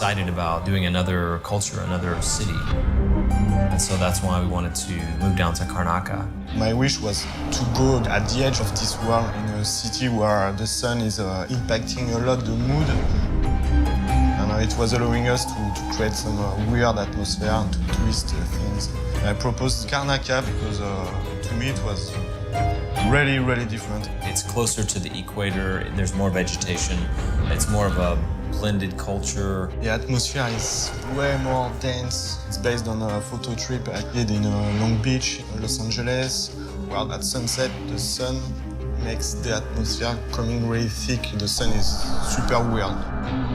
excited about doing another culture, another city. And so that's why we wanted to move down to Karnaca. My wish was to go at the edge of this world in a city where the sun is impacting a lot the mood. And it was allowing us to create some weird atmosphere and to twist things. I proposed Karnaca because to me it was really, really different. It's closer to the equator, there's more vegetation, it's more of a blended culture. The atmosphere is way more dense. It's based on a photo trip I did in Long Beach, Los Angeles, where at sunset the sun makes the atmosphere coming really thick. The sun is super weird.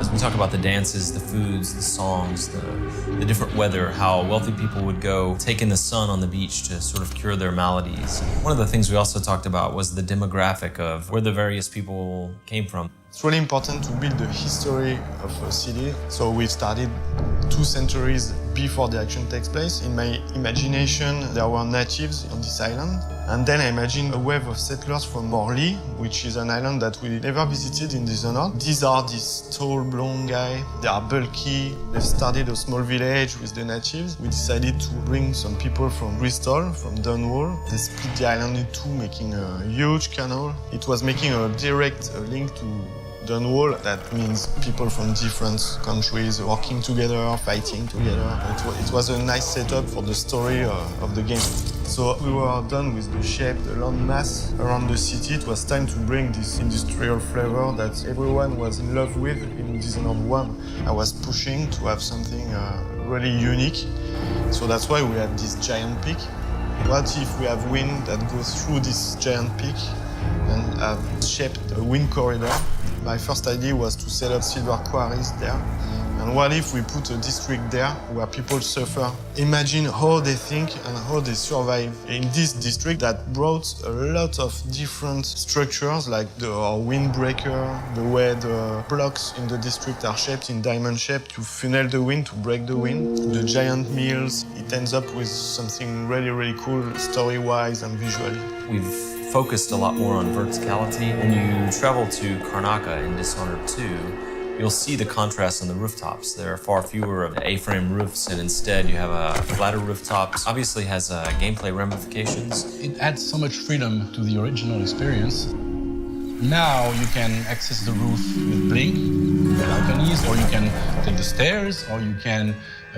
As we talk about the dances, the foods, the songs, the different weather, how wealthy people would go take in the sun on the beach to sort of cure their maladies. One of the things we also talked about was the demographic of where the various people came from. It's really important to build the history of a city. So we've started 2 centuries before the action takes place. In my imagination, there were natives on this island. And then I imagined a wave of settlers from Morley, which is an island that we never visited in Dishonored. These are this tall, blonde guy. They are bulky. They've started a small village with the natives. We decided to bring some people from Bristol, from Dunwall. They split the island in 2, making a huge canal. It was making a direct link to Dunwall. That means people from different countries working together, fighting together. It was a nice setup for the story of the game. So we were done with the shape, the land mass around the city. It was time to bring this industrial flavor that everyone was in love with in Dishonored 1. I was pushing to have something really unique. So that's why we had this giant peak. What if we have wind that goes through this giant peak and have shaped a wind corridor? My first idea was to set up silver quarries there. And what if we put a district there where people suffer? Imagine how they think and how they survive. In this district that brought a lot of different structures, like the windbreaker, the way the blocks in the district are shaped in diamond shape to funnel the wind, to break the wind. The giant mills, it ends up with something really, really cool story-wise and visually. We've focused a lot more on verticality. When you travel to Karnaca in Dishonored 2, you'll see the contrast on the rooftops. There are far fewer of the A-frame roofs, and instead you have a flatter rooftops. Obviously has gameplay ramifications. It adds so much freedom to the original experience. Now you can access the roof with Blink, the balconies, or you can take the stairs, or you can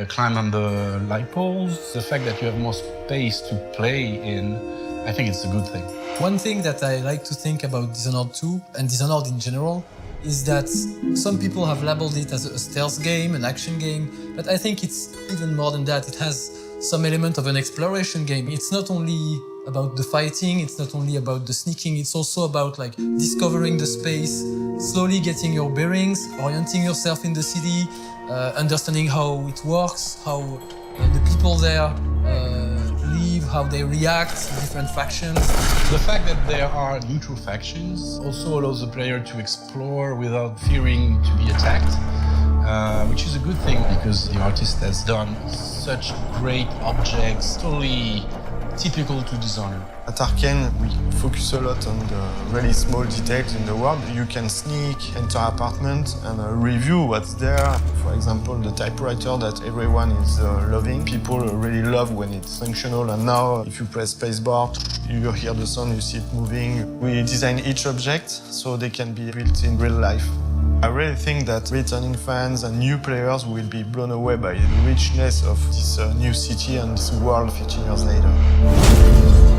climb on the light poles. The fact that you have more space to play in, I think it's a good thing. One thing that I like to think about Dishonored 2 and Dishonored in general is that some people have labeled it as a stealth game, an action game, but I think it's even more than that. It has some element of an exploration game. It's not only about the fighting, it's not only about the sneaking, it's also about like discovering the space, slowly getting your bearings, orienting yourself in the city, understanding how it works, how the people there live, how they react to different factions. The fact that there are neutral factions also allows the player to explore without fearing to be attacked, which is a good thing because the artist has done such great objects, totally typical to Dishonored. At Arkane, we focus a lot on the really small details in the world. You can sneak, enter apartment and review what's there. For example, the typewriter that everyone is loving. People really love when it's functional, and now if you press spacebar, you hear the sound, you see it moving. We design each object so they can be built in real life. I really think that returning fans and new players will be blown away by the richness of this new city and this world 15 years later.